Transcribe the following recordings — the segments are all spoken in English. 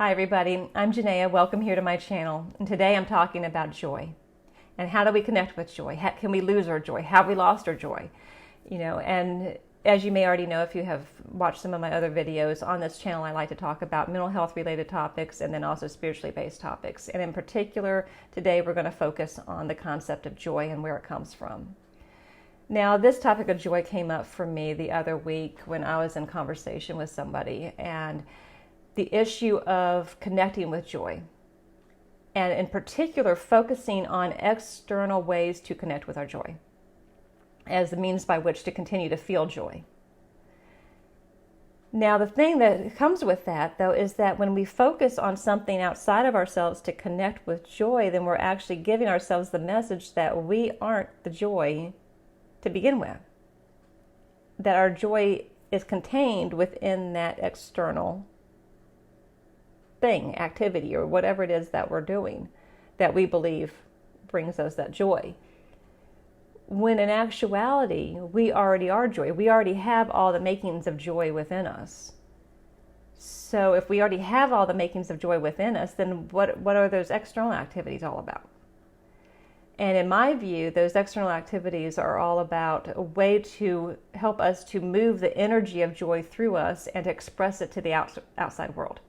Hi everybody, I'm Janaea. Welcome here to my channel. And today I'm talking about joy. And how do we connect with joy? How can we lose our joy? Have we lost our joy? And as you may already know, if you have watched some of my other videos on this channel, I like to talk about mental health related topics and then also spiritually based topics. And in particular, today we're going to focus on the concept of joy and where it comes from. Now, this topic of joy came up for me the other week when I was in conversation with somebody, and the issue of connecting with joy, and in particular focusing on external ways to connect with our joy as the means by which to continue to feel joy. Now, the thing that comes with that, though, is that when we focus on something outside of ourselves to connect with joy, then we're actually giving ourselves the message that we aren't the joy to begin with, that our joy is contained within that external thing, activity, or whatever it is that we're doing that we believe brings us that joy. When in actuality, we already are joy. We already have all the makings of joy within us. So if we already have all the makings of joy within us, then what are those external activities all about? And in my view, those external activities are all about a way to help us to move the energy of joy through us and to express it to the outside world,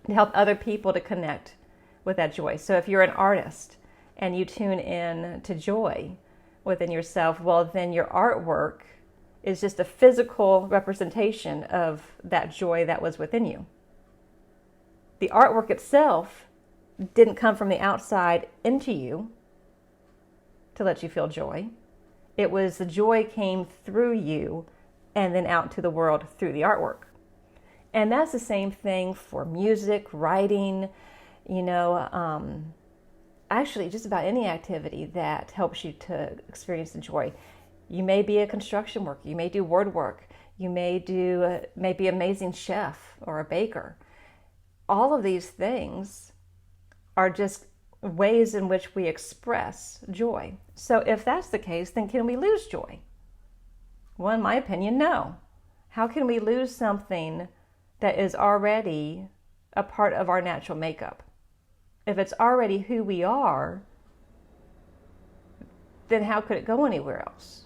to help other people to connect with that joy. So if you're an artist and you tune in to joy within yourself, well, then your artwork is just a physical representation of that joy that was within you. The artwork itself didn't come from the outside into you to let you feel joy. It was the joy came through you and then out to the world through the artwork. And that's the same thing for music, writing, actually just about any activity that helps you to experience the joy. You may be a construction worker, you may do word work, you may be an amazing chef or a baker. All of these things are just ways in which we express joy. So if that's the case, then can we lose joy? Well, in my opinion, no. How can we lose something that is already a part of our natural makeup? If it's already who we are, then how could it go anywhere else?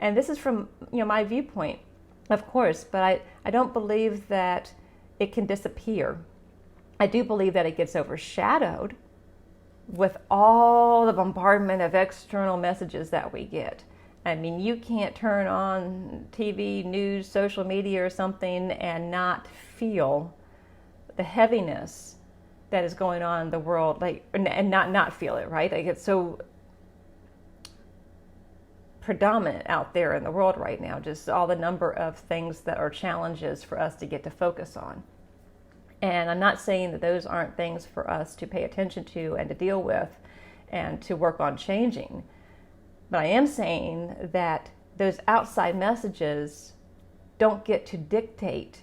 And this is from my viewpoint, of course, but I don't believe that it can disappear. I do believe that it gets overshadowed with all the bombardment of external messages that we get. I mean, you can't turn on TV, news, social media or something and not feel the heaviness that is going on in the world, and not feel it, right? Like, it's so predominant out there in the world right now, just all the number of things that are challenges for us to get to focus on. And I'm not saying that those aren't things for us to pay attention to and to deal with and to work on changing. But I am saying that those outside messages don't get to dictate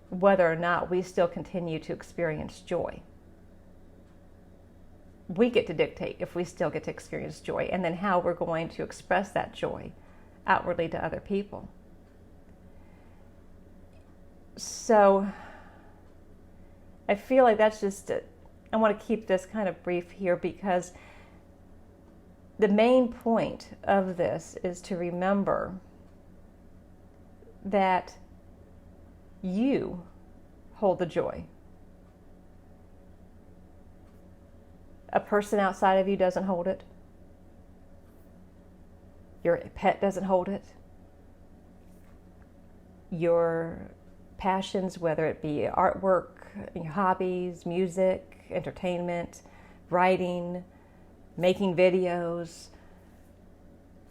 whether or not we still continue to experience joy. We get to dictate if we still get to experience joy, and then how we're going to express that joy outwardly to other people. So I feel like that's just I want to keep this kind of brief here, because the main point of this is to remember that you hold the joy. A person outside of you doesn't hold it. Your pet doesn't hold it. Your passions, whether it be artwork, your hobbies, music, entertainment, writing, making videos,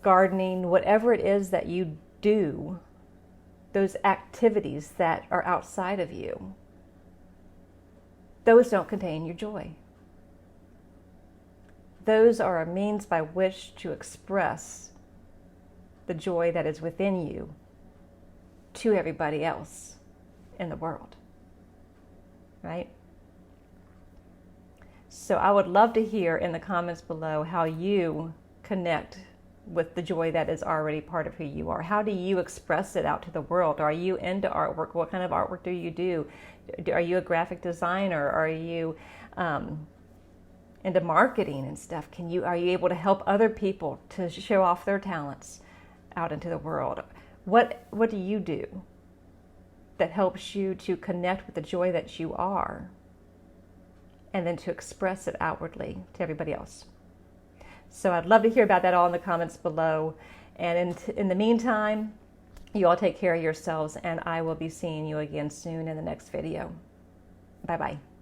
gardening, whatever it is that you do, those activities that are outside of you, those don't contain your joy. Those are a means by which to express the joy that is within you to everybody else in the world, right? So I would love to hear in the comments below how you connect with the joy that is already part of who you are? How do you express it out to the world? Are you into artwork? What kind of artwork do you do? Are you a graphic designer? Are you into marketing and stuff? Are you able to help other people to show off their talents out into the world? What do you do that helps you to connect with the joy that you are, and then to express it outwardly to everybody else? So I'd love to hear about that all in the comments below. And in the meantime, you all take care of yourselves, and I will be seeing you again soon in the next video. Bye-bye.